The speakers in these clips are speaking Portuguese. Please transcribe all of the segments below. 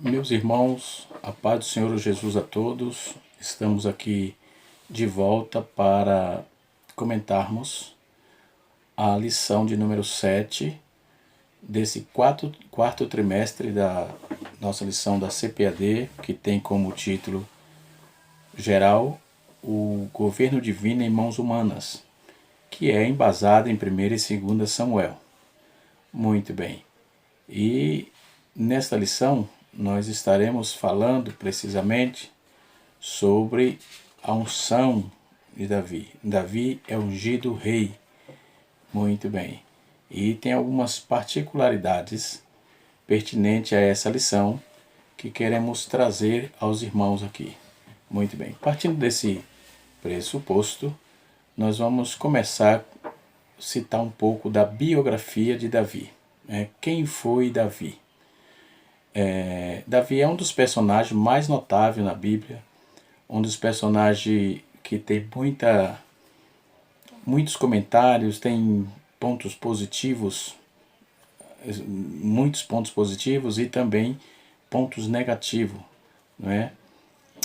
Meus irmãos, a paz do Senhor Jesus a todos. Estamos aqui de volta para comentarmos a lição de número 7 desse quarto trimestre da nossa lição da CPAD, que tem como título geral o governo divino em mãos humanas, que é embasado em 1ª e 2ª Samuel. Muito bem. E nesta lição nós estaremos falando precisamente sobre a unção de Davi. Davi é ungido rei. Muito bem. E tem algumas particularidades pertinentes a essa lição que queremos trazer aos irmãos aqui. Muito bem. Partindo desse pressuposto, nós vamos começar a citar um pouco da biografia de Davi. Quem foi Davi? Davi é um dos personagens mais notáveis na Bíblia, um dos personagens que tem muitos comentários, tem pontos positivos, muitos pontos positivos e também pontos negativos, não é?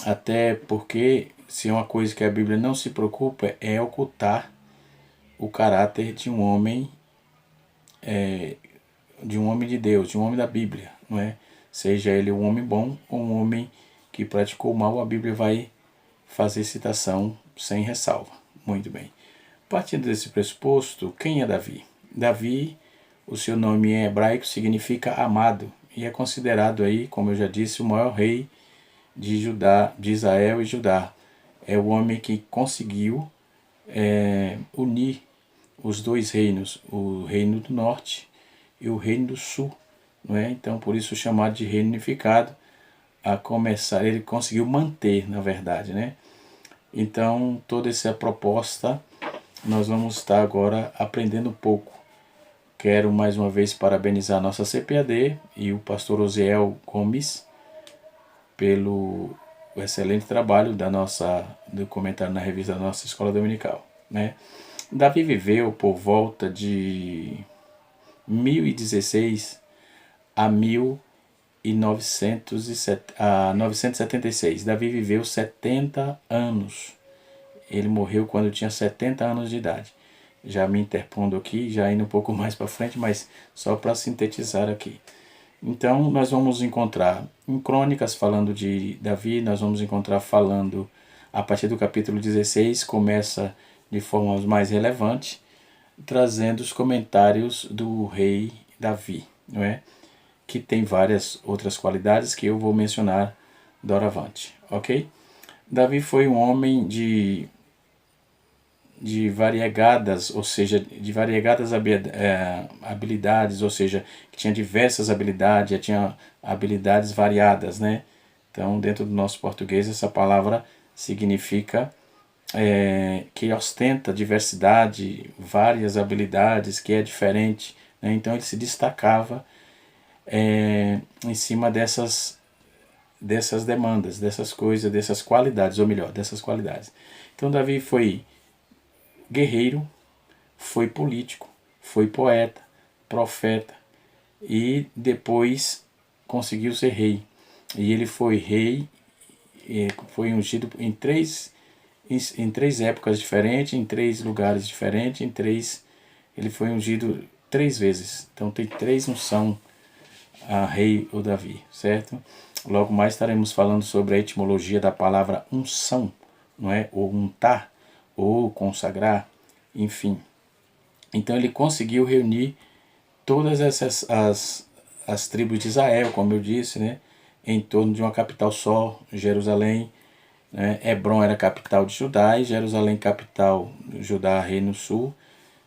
Até porque, se é uma coisa que a Bíblia não se preocupa, é ocultar o caráter de um homem, de Deus, de um homem da Bíblia, não é? Seja ele um homem bom ou um homem que praticou mal, a Bíblia vai fazer citação sem ressalva. Muito bem. Partindo desse pressuposto, quem é Davi? Davi, o seu nome em hebraico significa amado e é considerado aí, como eu já disse, o maior rei de Judá, de Israel e Judá. É o homem que conseguiu unir os dois reinos, o reino do norte e o reino do sul, não é? Então, por isso chamado de reino unificado, a começar, ele conseguiu manter, na verdade, né? Então, toda essa proposta, nós vamos estar agora aprendendo um pouco. Quero mais uma vez parabenizar a nossa CPAD e o pastor Osiel Gomes pelo excelente trabalho do comentário na revista da nossa escola dominical, né? Davi viveu por volta de 1016 a 976. Davi viveu 70 anos. Ele morreu quando tinha 70 anos de idade. Já me interpondo aqui, já indo um pouco mais para frente, mas só para sintetizar aqui. Então, nós vamos encontrar em Crônicas falando de Davi, nós vamos encontrar falando a partir do capítulo 16, começa de forma mais relevante, trazendo os comentários do rei Davi, não é? Que tem várias outras qualidades que eu vou mencionar doravante, ok? Davi foi um homem de variegadas, ou seja, de variegadas habilidades, ou seja, que tinha diversas habilidades, tinha habilidades variadas, né? Então, dentro do nosso português, essa palavra significa que ostenta diversidade, várias habilidades, que é diferente, né? Então, ele se destacava em cima dessas demandas, dessas coisas, dessas qualidades, ou melhor, dessas qualidades. Então, Davi foi guerreiro, foi político, foi poeta, profeta e depois conseguiu ser rei. E ele foi rei, foi ungido em três épocas diferentes, em 3 lugares diferentes, ele foi ungido 3 vezes. Então tem 3 unção a rei ou Davi, certo? Logo mais estaremos falando sobre a etimologia da palavra unção, não é? Ou untar, ou consagrar, enfim. Então ele conseguiu reunir todas as tribos de Israel, como eu disse, né? Em torno de uma capital só, Jerusalém, né? Hebrom era capital de Judá e Jerusalém capital, Judá reino sul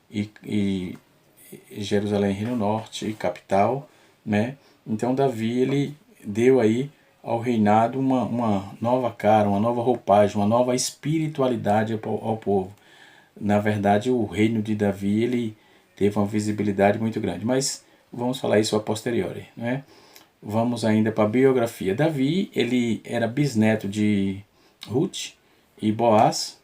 e Jerusalém reino norte e capital, né? Então Davi ele deu aí ao reinado uma nova cara, uma nova roupagem, uma nova espiritualidade ao povo. Na verdade, o reino de Davi ele teve uma visibilidade muito grande, mas vamos falar isso a posteriori, né? Vamos ainda para a biografia. Davi ele era bisneto de Ruth e Boaz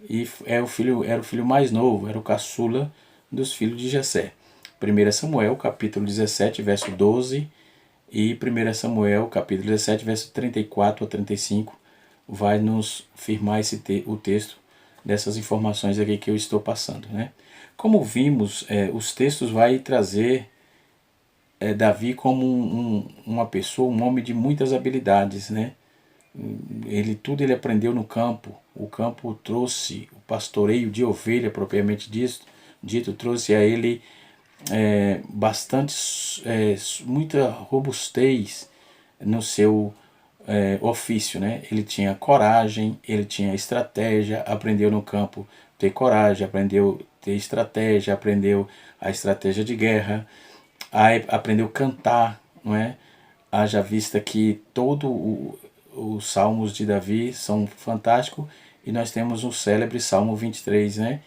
e era o filho mais novo, era o caçula dos filhos de Jessé. 1 Samuel, capítulo 17, verso 12 E 1 Samuel, capítulo 17, verso 34 a 35, vai nos firmar o texto dessas informações aqui que eu estou passando, né? Como vimos, os textos vai trazer Davi como uma pessoa, um homem de muitas habilidades, né? Tudo ele aprendeu no campo. O campo trouxe o pastoreio de ovelha, propriamente dito, trouxe a ele muita robustez no seu ofício, né? Ele tinha coragem, ele tinha estratégia, aprendeu no campo ter coragem, aprendeu ter estratégia, aprendeu a estratégia de guerra, aprendeu a cantar, não é? Haja vista que os salmos de Davi são fantásticos, e nós temos o célebre Salmo 23, né?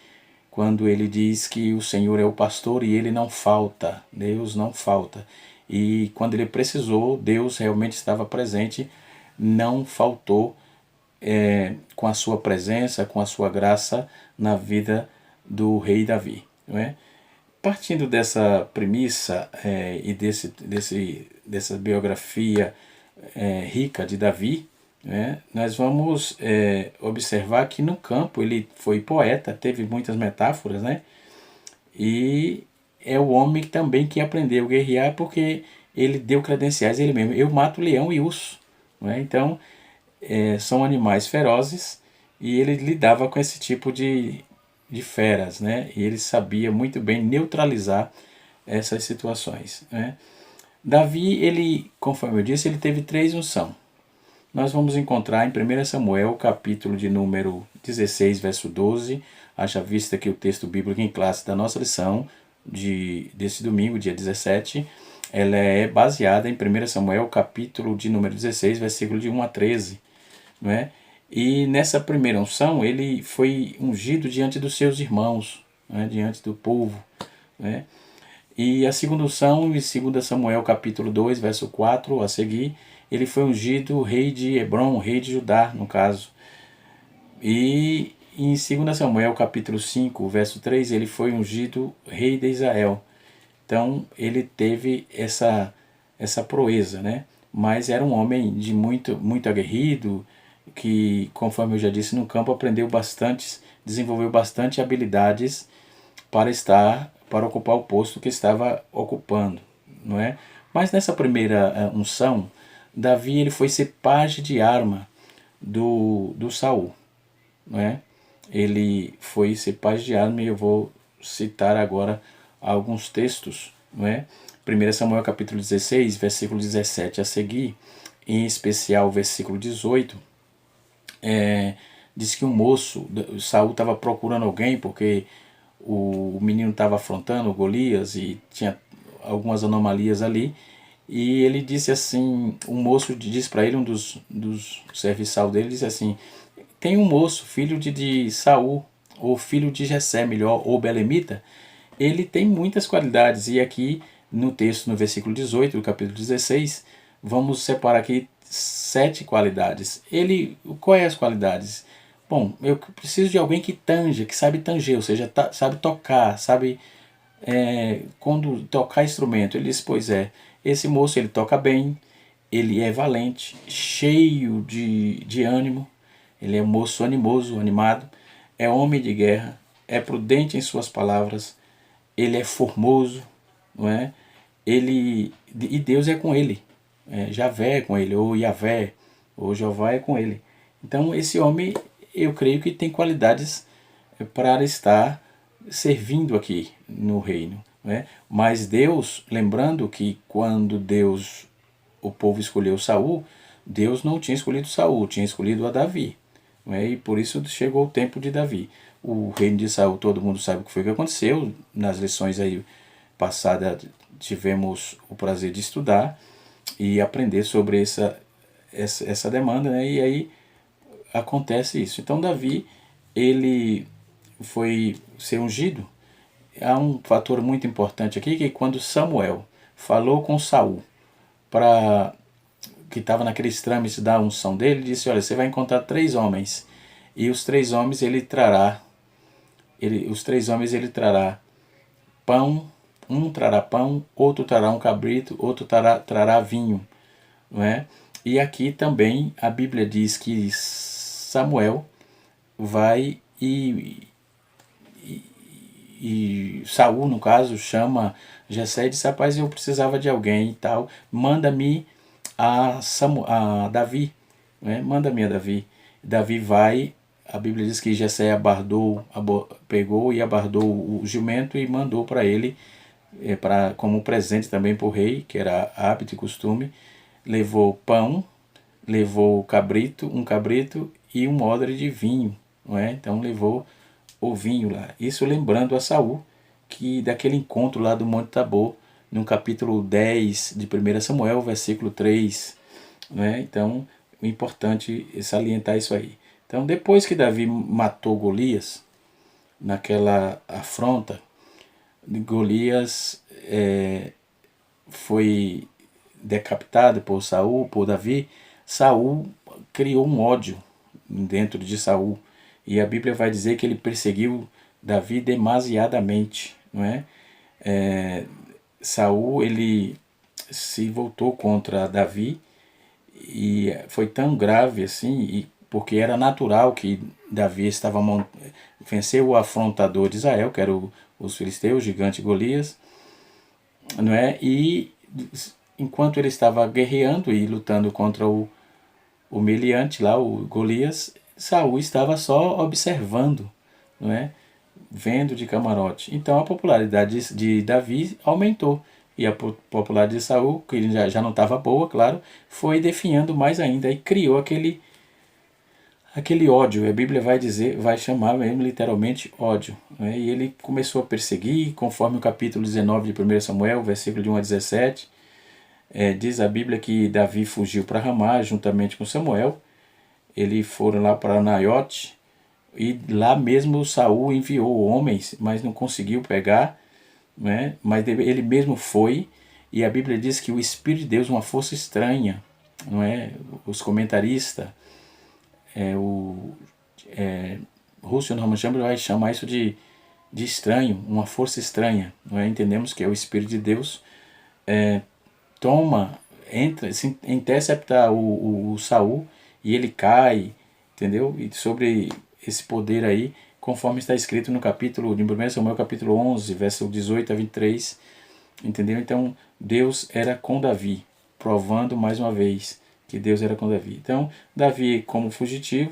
Quando ele diz que o Senhor é o pastor e ele não falta, Deus não falta. E quando ele precisou, Deus realmente estava presente, não faltou com a sua presença, com a sua graça na vida do rei Davi, não é? Partindo dessa premissa e dessa biografia rica de Davi, né, nós vamos observar que no campo ele foi poeta, teve muitas metáforas, né, e é o homem também que aprendeu a guerrear, porque ele deu credenciais ele mesmo. Eu mato leão e urso, né? Então são animais ferozes, e ele lidava com esse tipo de feras, né? E ele sabia muito bem neutralizar essas situações, né? Davi, ele, conforme eu disse, ele teve 3 unções. Nós vamos encontrar em 1 Samuel, capítulo de número 16, verso 12, haja vista que o texto bíblico em classe da nossa lição desse domingo, dia 17, ela é baseada em 1 Samuel, capítulo de número 16, versículo de 1 a 13, não é? E nessa primeira unção, ele foi ungido diante dos seus irmãos, né, diante do povo, né? E a segunda unção, em 2 Samuel capítulo 2, verso 4 a seguir, ele foi ungido rei de Hebron, rei de Judá, no caso. E em 2 Samuel capítulo 5, verso 3, ele foi ungido rei de Israel. Então ele teve essa proeza, né? Mas era um homem de muito aguerrido, que, conforme eu já disse, no campo desenvolveu bastante habilidades para ocupar o posto que estava ocupando, não é? Mas nessa primeira unção, Davi ele foi ser pajem de arma do Saul, não é? Ele foi ser pajem de arma, e eu vou citar agora alguns textos, não é? 1 Samuel capítulo 16, versículo 17 a seguir, em especial o versículo 18, diz que Saul estava procurando alguém, porque o menino estava afrontando o Golias e tinha algumas anomalias ali, e ele disse assim, um moço disse para ele, um dos serviçal dele, disse assim: tem um moço, filho de Saul, ou filho de Jessé, melhor, ou belemita, ele tem muitas qualidades. E aqui no texto, no versículo 18 do capítulo 16, vamos separar aqui 7 qualidades. Quais as qualidades? Bom, eu preciso de alguém que tange, que sabe tanger, ou seja, sabe tocar, sabe quando tocar instrumento. Ele disse, pois esse moço ele toca bem, ele é valente, cheio de ânimo, ele é um moço animoso, animado, é homem de guerra, é prudente em suas palavras, ele é formoso, não é? E Deus é com ele, Javé é com ele, ou Yavé, ou Jeová é com ele. Então esse homem, eu creio que tem qualidades para estar servindo aqui no reino, né? Mas Deus, lembrando que quando o povo escolheu Saul, Deus não tinha escolhido Saul, tinha escolhido a Davi, né? E por isso chegou o tempo de Davi. O reino de Saul, todo mundo sabe o que foi que aconteceu. Nas lições aí passadas tivemos o prazer de estudar e aprender sobre essa demanda, né? E aí acontece isso. Então Davi, ele foi ser ungido. Há um fator muito importante aqui, que quando Samuel falou com Saul, que estava naqueles trâmites da unção dele, disse, olha, você vai encontrar 3 homens, e os 3 homens ele trará pão, um trará pão, outro trará um cabrito, outro trará vinho, não é? E aqui também a Bíblia diz que Samuel vai e Saul, no caso, chama Jessé e diz: rapaz, eu precisava de alguém e tal, manda-me a Davi, né? Manda-me a Davi. Davi vai, a Bíblia diz que Jessé pegou e abardou o jumento e mandou para ele, como presente também para o rei, que era hábito e costume, levou pão, levou um cabrito e um odre de vinho, não é? Então levou o vinho lá. Isso lembrando a Saul, que daquele encontro lá do Monte Tabor, no capítulo 10 de 1 Samuel, versículo 3, né? Então, o importante é salientar isso aí. Então, depois que Davi matou Golias, naquela afronta, Golias foi decapitado por Saul, por Davi. Saul criou um ódio dentro de Saul, e a Bíblia vai dizer que ele perseguiu Davi demasiadamente, não é? Saul, ele se voltou contra Davi, e foi tão grave assim, porque era natural que Davi venceu o afrontador de Israel, que era os filisteus, o gigante Golias, não é? E enquanto ele estava guerreando e lutando contra o meliante lá, o Golias, Saul estava só observando, não é? Vendo de camarote. Então a popularidade de Davi aumentou. E a popularidade de Saul, que já não estava boa, claro, foi definhando mais ainda e criou aquele ódio. A Bíblia vai dizer, vai chamar mesmo literalmente ódio, né? E ele começou a perseguir, conforme o capítulo 19 de 1 Samuel, versículo de 1 a 17. Diz a Bíblia que Davi fugiu para Ramá juntamente com Samuel. Eles foram lá para Naiote, e lá mesmo Saul enviou homens, mas não conseguiu pegar, né? Mas ele mesmo foi, e a Bíblia diz que o Espírito de Deus, uma força estranha, não é? Os comentaristas, Russell Norman Chamber vai chamar isso de estranho, uma força estranha, não é? Entendemos que é o Espírito de Deus, intercepta o Saul, e ele cai, entendeu? E sobre esse poder aí, conforme está escrito no capítulo de 1 Samuel, capítulo 11, verso 18 a 23, entendeu? Então, Deus era com Davi, provando mais uma vez que Deus era com Davi. Então, Davi, como fugitivo,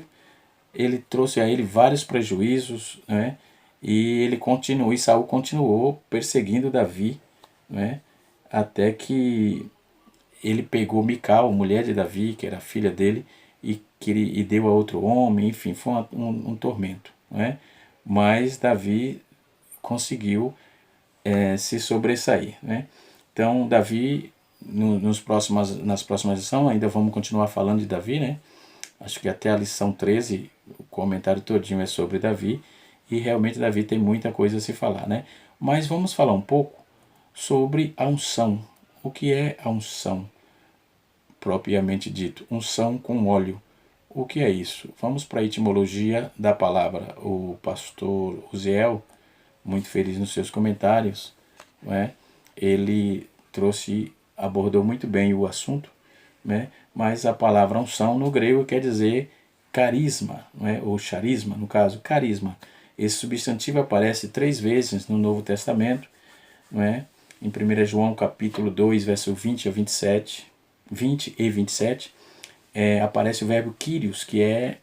ele trouxe a ele vários prejuízos, né? E Saul continuou perseguindo Davi, né? Até que ele pegou Mical, mulher de Davi, que era filha dele, e deu a outro homem. Enfim, foi um tormento, né? Mas Davi conseguiu se sobressair, né? Então Davi, nas próximas lições, ainda vamos continuar falando de Davi, né? Acho que até a lição 13, o comentário todinho é sobre Davi, e realmente Davi tem muita coisa a se falar, né? Mas vamos falar um pouco sobre a unção. O que é a unção, propriamente dito? Unção com óleo. O que é isso? Vamos para a etimologia da palavra. O pastor Uziel, muito feliz nos seus comentários, não é? Ele abordou muito bem o assunto, né? Mas a palavra unção no grego quer dizer carisma, não é? Ou charisma, no caso, carisma. Esse substantivo aparece 3 vezes no Novo Testamento, não é? Em 1 João capítulo 2, verso 20 a 27, 20 e 27, aparece o verbo kyrios, que é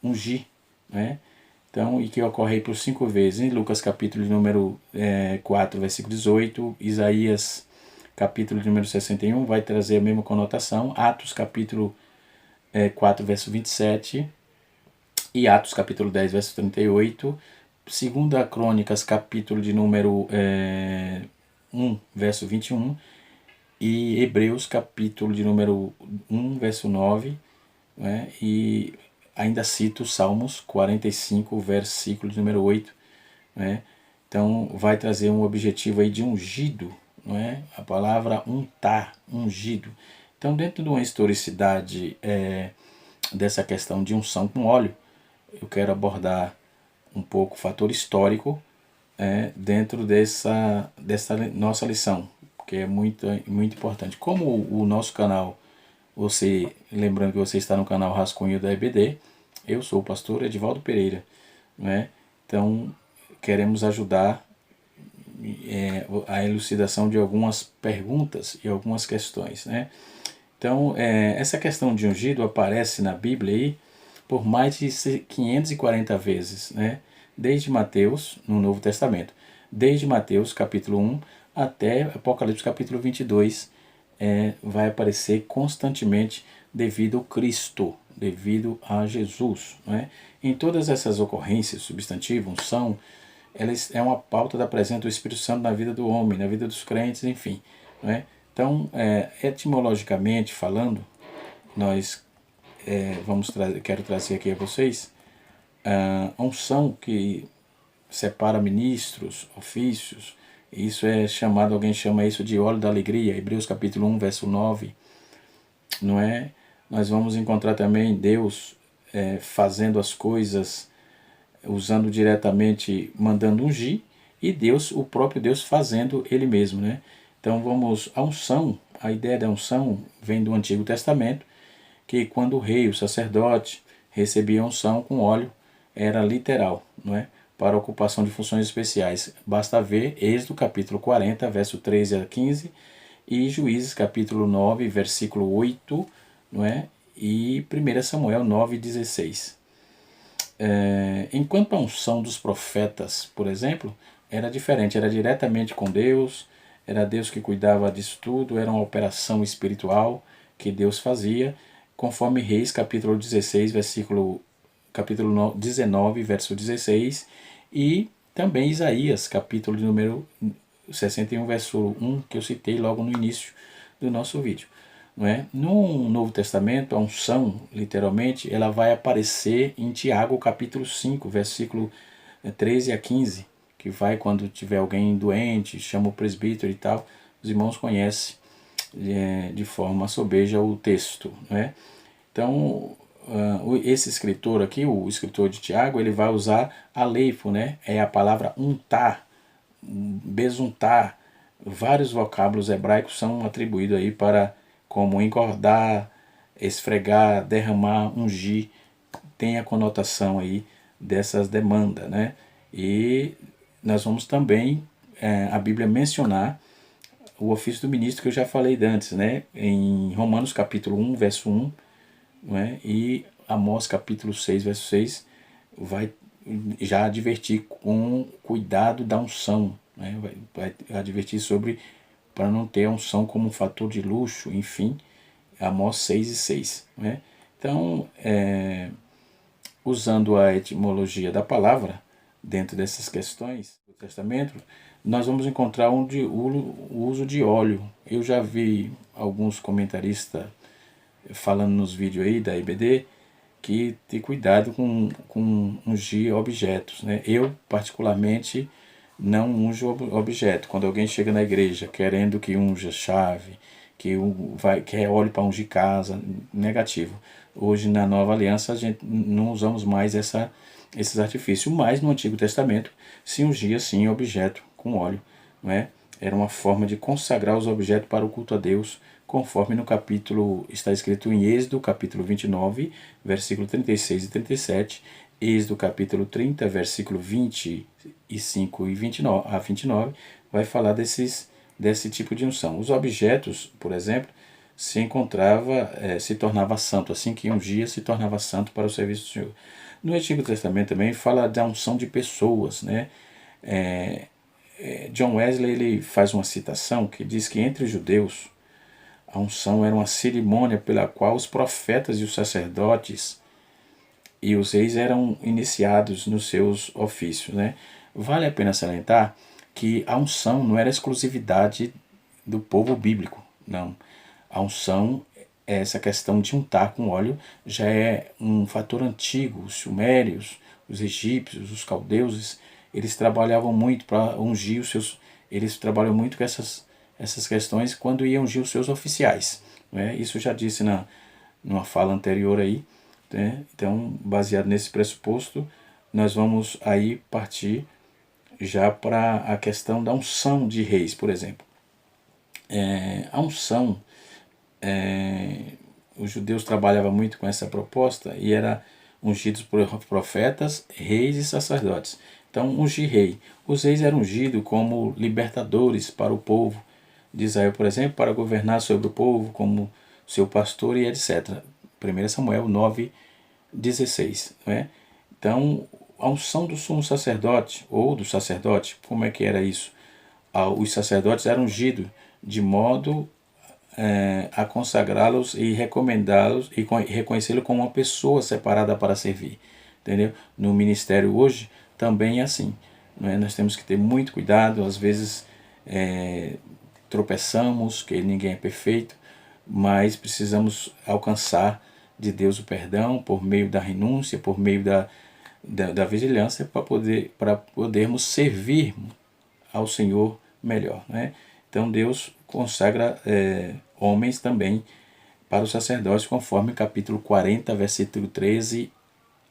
ungir, né? Então, e que ocorre aí por 5 vezes, em Lucas capítulo de número 4, versículo 18, Isaías capítulo de número 61, vai trazer a mesma conotação, Atos capítulo 4, verso 27, e Atos capítulo 10, verso 38, 2 Crônicas capítulo de número 1, verso 21, e Hebreus capítulo de número 1, verso 9, né? E ainda cito Salmos 45, versículo de número 8, né? Então vai trazer um objetivo aí de ungido, não é? A palavra untar, ungido. Então, dentro de uma historicidade dessa questão de unção com óleo, eu quero abordar um pouco o fator histórico dentro dessa nossa lição, que é muito, muito importante. Como o nosso canal, lembrando que você está no canal Rascunho da EBD, eu sou o pastor Edivaldo Pereira, né? Então, queremos ajudar a elucidação de algumas perguntas e algumas questões, né? Então, essa questão de ungido aparece na Bíblia aí por mais de 540 vezes, né? Desde Mateus, no Novo Testamento, desde Mateus capítulo 1 até Apocalipse capítulo 22, vai aparecer constantemente devido ao Cristo, devido a Jesus, né? Em todas essas ocorrências, substantivo, unção, elas é uma pauta da presença do Espírito Santo na vida do homem, na vida dos crentes, enfim, né? Então, etimologicamente falando, nós quero trazer aqui a vocês a unção que separa ministros, ofícios. Isso é chamado, alguém chama isso de óleo da alegria, Hebreus capítulo 1, verso 9, não é? Nós vamos encontrar também Deus fazendo as coisas, usando diretamente, mandando ungir, e Deus, o próprio Deus fazendo Ele mesmo, né? Então a unção, a ideia da unção vem do Antigo Testamento, que quando o rei, o sacerdote, recebia unção com óleo, era literal, não é? Para a ocupação de funções especiais. Basta ver Êxodo capítulo 40, verso 13 a 15, e Juízes capítulo 9, versículo 8, não é? E 1 Samuel 9, 16. Enquanto a unção dos profetas, por exemplo, era diferente, era diretamente com Deus, era Deus que cuidava disso tudo, era uma operação espiritual que Deus fazia, conforme Reis capítulo 16, capítulo 19, verso 16, e também Isaías, capítulo número 61, verso 1, que eu citei logo no início do nosso vídeo. Não é? No Novo Testamento, a unção, literalmente, ela vai aparecer em Tiago, capítulo 5, versículo 13 a 15, que vai quando tiver alguém doente, chama o presbítero e tal, os irmãos conhecem de forma sobeja o texto. Não é? Então, esse escritor aqui, o escritor de Tiago, ele vai usar aleifo, né? É a palavra untar, besuntar. Vários vocábulos hebraicos são atribuídos aí para como engordar, esfregar, derramar, ungir, tem a conotação aí dessas demandas, né? E nós vamos também, a Bíblia mencionar o ofício do ministro que eu já falei antes, né? Em Romanos capítulo 1, verso 1, não é? E Amós capítulo 6, verso 6, vai já advertir com cuidado da unção, né? Vai advertir sobre para não ter a unção como um fator de luxo, enfim, Amós 6 e 6. Né? Então, usando a etimologia da palavra, dentro dessas questões do Testamento, nós vamos encontrar o uso de óleo. Eu já vi alguns comentaristas falando nos vídeos aí da IBD que ter cuidado com ungir objetos. Né? Eu, particularmente, não unjo objeto. Quando alguém chega na igreja querendo que unja chave, quer óleo para ungir casa, negativo. Hoje, na Nova Aliança, a gente não usamos mais esses artifícios, mas no Antigo Testamento se ungia sim objeto com óleo. Não é? Era uma forma de consagrar os objetos para o culto a Deus, conforme no capítulo, está escrito em Êxodo, capítulo 29, versículo 36 e 37, Êxodo, capítulo 30, versículo 25 e 29, a 29, vai falar desse tipo de unção. Os objetos, por exemplo, se tornava santo, assim que ungia, se tornava santo para o serviço do Senhor. No Antigo Testamento também fala da unção de pessoas, né? John Wesley ele faz uma citação que diz que entre os judeus a unção era uma cerimônia pela qual os profetas e os sacerdotes e os reis eram iniciados nos seus ofícios. Né? Vale a pena salientar que a unção não era exclusividade do povo bíblico, não. A unção, essa questão de untar com óleo, já é um fator antigo. Os sumérios, os egípcios, os caldeus, eles trabalhavam muito para ungir os seus... Eles trabalham muito com essas questões quando iam ungir os seus oficiais. Né? Isso já disse numa fala anterior aí. Né? Então, baseado nesse pressuposto, nós vamos aí partir já para a questão da unção de reis, por exemplo. A unção, os judeus trabalhavam muito com essa proposta e era ungidos por profetas, reis e sacerdotes. Então, ungir rei. Os reis eram ungidos como libertadores para o povo de Israel, por exemplo, para governar sobre o povo como seu pastor e etc. 1 Samuel 9:16. Né? Então, a unção do sumo sacerdote, ou do sacerdote, como é que era isso? Os sacerdotes eram ungidos de modo a consagrá-los e recomendá-los e reconhecê-los como uma pessoa separada para servir. Entendeu? No ministério hoje também é assim. Né? Nós temos que ter muito cuidado, às vezes tropeçamos, que ninguém é perfeito, mas precisamos alcançar de Deus o perdão por meio da renúncia, por meio da vigilância, para podermos servir ao Senhor melhor. Né? Então Deus consagra homens também para o sacerdócio, conforme capítulo 40, versículo 13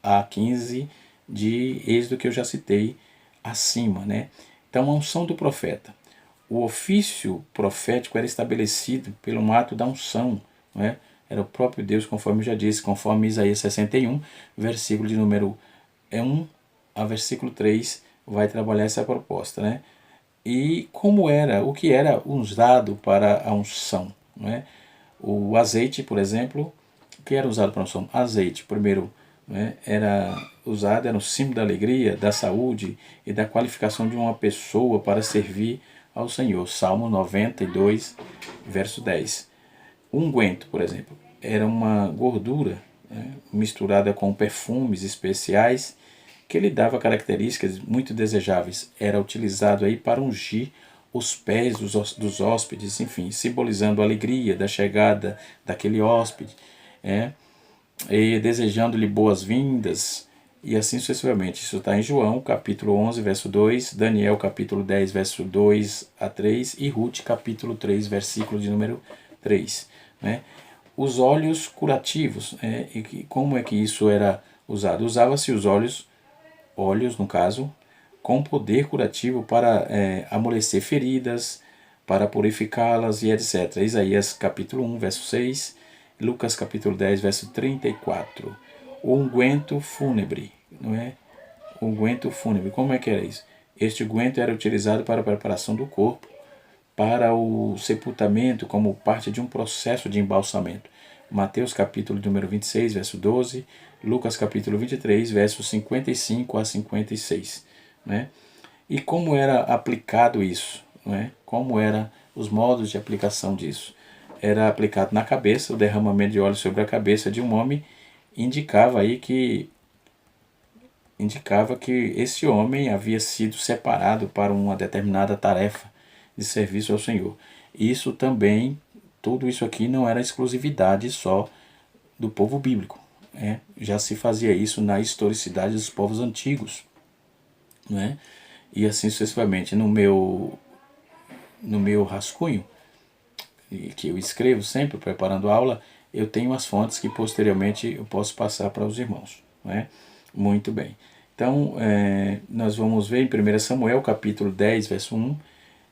a 15 de Êxodo, que eu já citei acima. Né? Então, a unção do profeta. O ofício profético era estabelecido pelo ato da unção. Né? Era o próprio Deus, conforme eu já disse, conforme Isaías 61, versículo de número 1 a versículo 3, vai trabalhar essa proposta. Né? E o que era usado para a unção. Né? O azeite, por exemplo, o que era usado para a unção? Azeite, primeiro, né, era um símbolo da alegria, da saúde e da qualificação de uma pessoa para servir ao Senhor. Salmo 92, verso 10. O unguento, por exemplo, era uma gordura, né, misturada com perfumes especiais que lhe dava características muito desejáveis. Era utilizado aí para ungir os pés dos hóspedes, enfim, simbolizando a alegria da chegada daquele hóspede, e desejando-lhe boas-vindas, e assim sucessivamente. Isso está em João, capítulo 11, verso 2, Daniel, capítulo 10, verso 2 a 3, e Ruth, capítulo 3, versículo de número 3. Né? Os óleos curativos, e como é que isso era usado? Usava-se os óleos, no caso, com poder curativo para amolecer feridas, para purificá-las e etc. Isaías capítulo 1, verso 6, Lucas capítulo 10, verso 34. O unguento fúnebre, não é? O unguento fúnebre, como é que era isso? Este unguento era utilizado para a preparação do corpo, para o sepultamento, como parte de um processo de embalsamento. Mateus capítulo número 26, verso 12, Lucas capítulo 23, versos 55 a 56. Né? E como era aplicado isso? Né? Como eram os modos de aplicação disso? Era aplicado na cabeça, o derramamento de óleo sobre a cabeça de um homem indicava que esse homem havia sido separado para uma determinada tarefa de serviço ao Senhor. Isso também, tudo isso aqui não era exclusividade só do povo bíblico. Já se fazia isso na historicidade dos povos antigos. Né? E assim sucessivamente. No meu rascunho, que eu escrevo sempre preparando aula, eu tenho as fontes que posteriormente eu posso passar para os irmãos. Né? Muito bem. Então, nós vamos ver em 1 Samuel, capítulo 10, verso 1,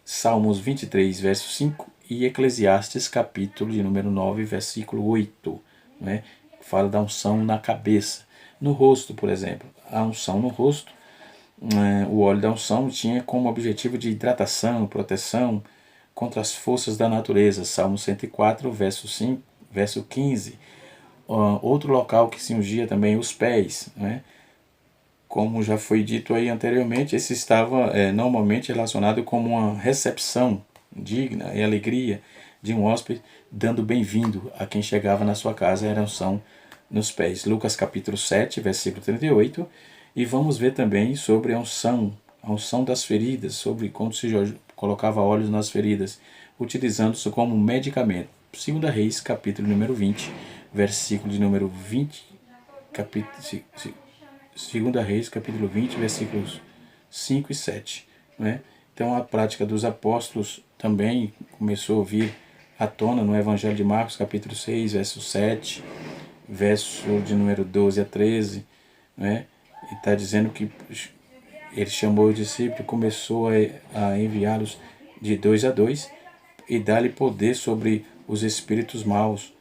Salmos 23, verso 5 e Eclesiastes, capítulo de número 9, versículo 8. Né? Fala da unção na cabeça. No rosto, por exemplo, a unção no rosto, o óleo da unção tinha como objetivo de hidratação, proteção contra as forças da natureza. Salmo 104, verso 15. Outro local que se ungia também, os pés. Né? Como já foi dito aí anteriormente, esse estava normalmente relacionado com uma recepção digna e alegria de um hóspede, dando bem-vindo a quem chegava na sua casa. Era a unção nos pés. Lucas capítulo 7, versículo 38. E vamos ver também sobre a unção das feridas, sobre quando se colocava óleos nas feridas, utilizando-se como medicamento. 2 Reis, capítulo número 20, versículo de número 20, 2 Reis, capítulo 20, versículos 5 e 7. Né? Então a prática dos apóstolos também começou a vir à tona no Evangelho de Marcos, capítulo 6, verso 7, verso de número 12 a 13, né? E está dizendo que ele chamou os discípulos, começou a enviá-los de dois a dois e dar-lhe poder sobre os espíritos maus.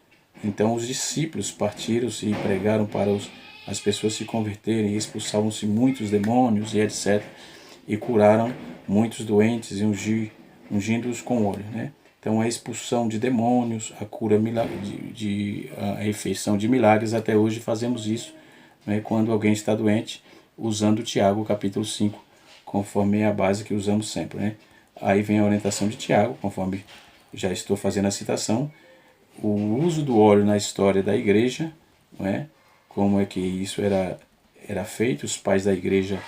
Então os discípulos partiram e pregaram para as pessoas se converterem, e expulsavam-se muitos demônios e etc. E curaram muitos doentes e ungindo-os com óleo, né? Então a expulsão de demônios, a cura a efeição de milagres, até hoje fazemos isso, né? Quando alguém está doente, usando Tiago capítulo 5, conforme é a base que usamos sempre, né? Aí vem a orientação de Tiago, conforme já estou fazendo a citação, o uso do óleo na história da igreja, não é? Como é que isso era feito, os pais da igreja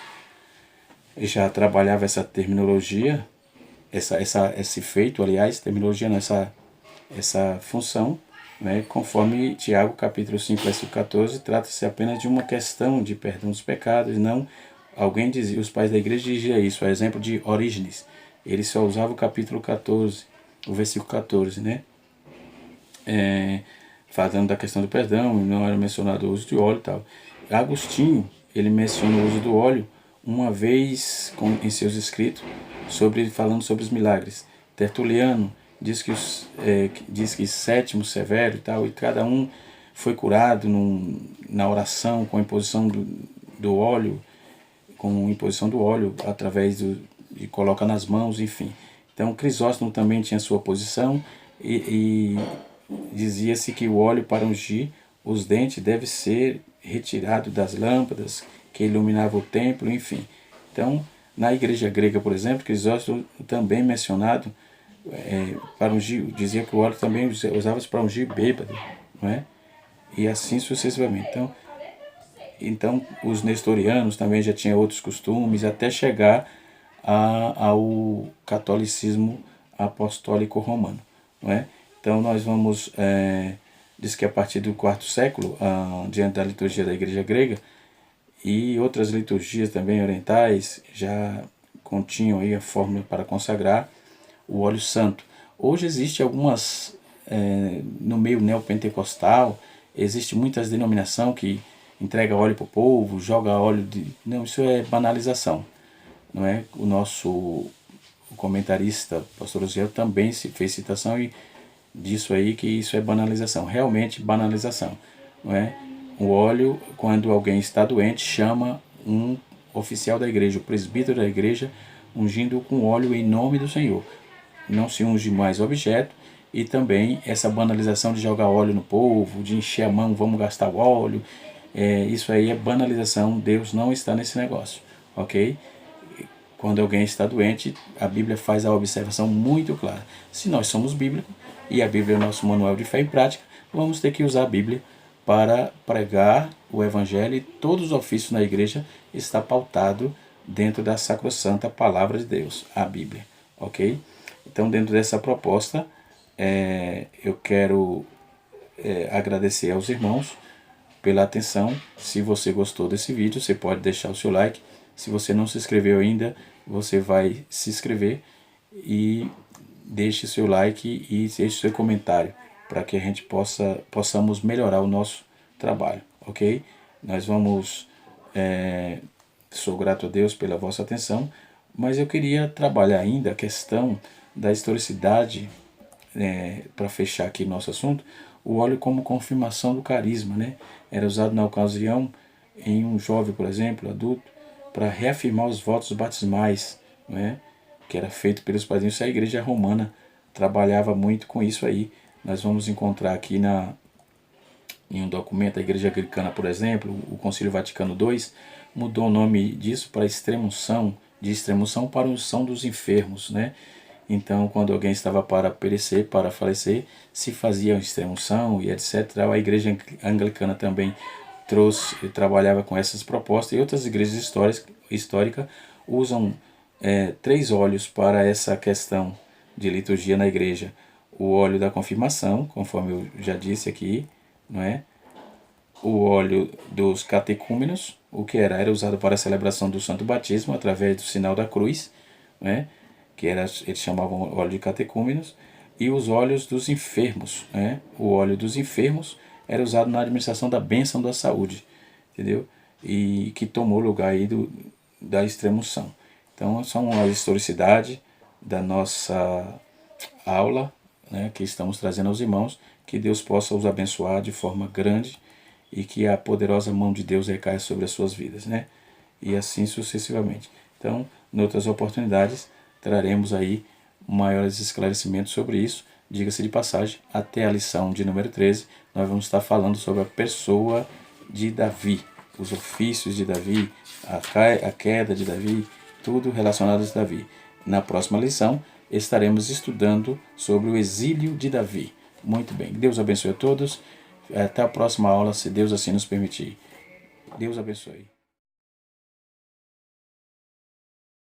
já trabalhavam essa terminologia, esse feito, aliás, terminologia não, essa função, né? Conforme Tiago capítulo 5, versículo 14, trata-se apenas de uma questão de perdão dos pecados, não alguém dizia, os pais da igreja diziam isso, a exemplo de Orígenes, ele só usava o capítulo 14, o versículo 14, né? Falando da questão do perdão, não era mencionado o uso de óleo e tal. Agostinho, ele menciona o uso do óleo uma vez em seus escritos, falando sobre os milagres. Tertuliano diz que Sétimo Severo e tal, e cada um foi curado na oração com a imposição do óleo, através de coloca nas mãos, enfim. Então Crisóstomo também tinha sua posição e dizia-se que o óleo para ungir os dentes deve ser retirado das lâmpadas que iluminavam o templo, enfim. Então, na igreja grega, por exemplo, Crisóstomo também mencionado para ungir, dizia que o óleo também usava-se para ungir bêbado, não é? E assim sucessivamente. Então, os nestorianos também já tinham outros costumes, até chegar ao catolicismo apostólico romano, não é? Então nós vamos, diz que a partir do quarto século, diante da liturgia da igreja grega, e outras liturgias também orientais já continham aí a fórmula para consagrar o óleo santo. Hoje existe algumas, no meio neopentecostal, existe muitas denominações que entrega óleo para o povo, joga óleo de... Não, isso é banalização, não é? O nosso comentarista, pastor Osiel, também se fez citação disso aí, que isso é banalização, realmente banalização, não é? O óleo, quando alguém está doente, chama um oficial da igreja, o presbítero da igreja, ungindo com óleo em nome do Senhor. Não se unge mais objeto, e também essa banalização de jogar óleo no povo, de encher a mão, vamos gastar o óleo, isso aí é banalização, Deus não está nesse negócio, ok? Quando alguém está doente, a Bíblia faz a observação muito clara. Se nós somos bíblicos, e a Bíblia é o nosso manual de fé e prática, vamos ter que usar a Bíblia para pregar o Evangelho, e todos os ofícios na igreja está pautado dentro da sacrossanta palavra de Deus, a Bíblia, ok? Então, dentro dessa proposta, eu quero agradecer aos irmãos pela atenção. Se você gostou desse vídeo, você pode deixar o seu like. Se você não se inscreveu ainda, você vai se inscrever e deixe seu like e deixe seu comentário para que a gente possamos melhorar o nosso trabalho, ok? Nós vamos, sou grato a Deus pela vossa atenção, mas eu queria trabalhar ainda a questão da historicidade, para fechar aqui nosso assunto, o óleo como confirmação do carisma, né? Era usado na ocasião em um jovem, por exemplo, adulto, para reafirmar os votos batismais, né? Que era feito pelos padrinhos. Isso a igreja romana trabalhava muito com isso aí. Nós vamos encontrar aqui em um documento da igreja anglicana, por exemplo, o Concílio Vaticano II mudou o nome disso para extremunção, de extremunção para unção dos enfermos, né? Então, quando alguém estava para perecer, para falecer, se fazia extremunção e etc. A igreja anglicana também trabalhava com essas propostas, e outras igrejas históricas usam 3 óleos para essa questão de liturgia na igreja. O óleo da confirmação, conforme eu já disse aqui, não é? O óleo dos catecúmenos, o que era usado para a celebração do santo batismo através do sinal da cruz, né? Eles chamavam óleo de catecúmenos, e os óleos dos enfermos, né? O óleo dos enfermos era usado na administração da bênção da saúde, entendeu? E que tomou lugar aí da extremunção. Então, são a historicidade da nossa aula, né, que estamos trazendo aos irmãos, que Deus possa os abençoar de forma grande e que a poderosa mão de Deus recaia sobre as suas vidas, né? E assim sucessivamente. Então, em outras oportunidades, traremos aí maiores esclarecimentos sobre isso. Diga-se de passagem, até a lição de número 13, nós vamos estar falando sobre a pessoa de Davi, os ofícios de Davi, a queda de Davi, tudo relacionado a Davi. Na próxima lição, estaremos estudando sobre o exílio de Davi. Muito bem, Deus abençoe a todos. Até a próxima aula, se Deus assim nos permitir. Deus abençoe.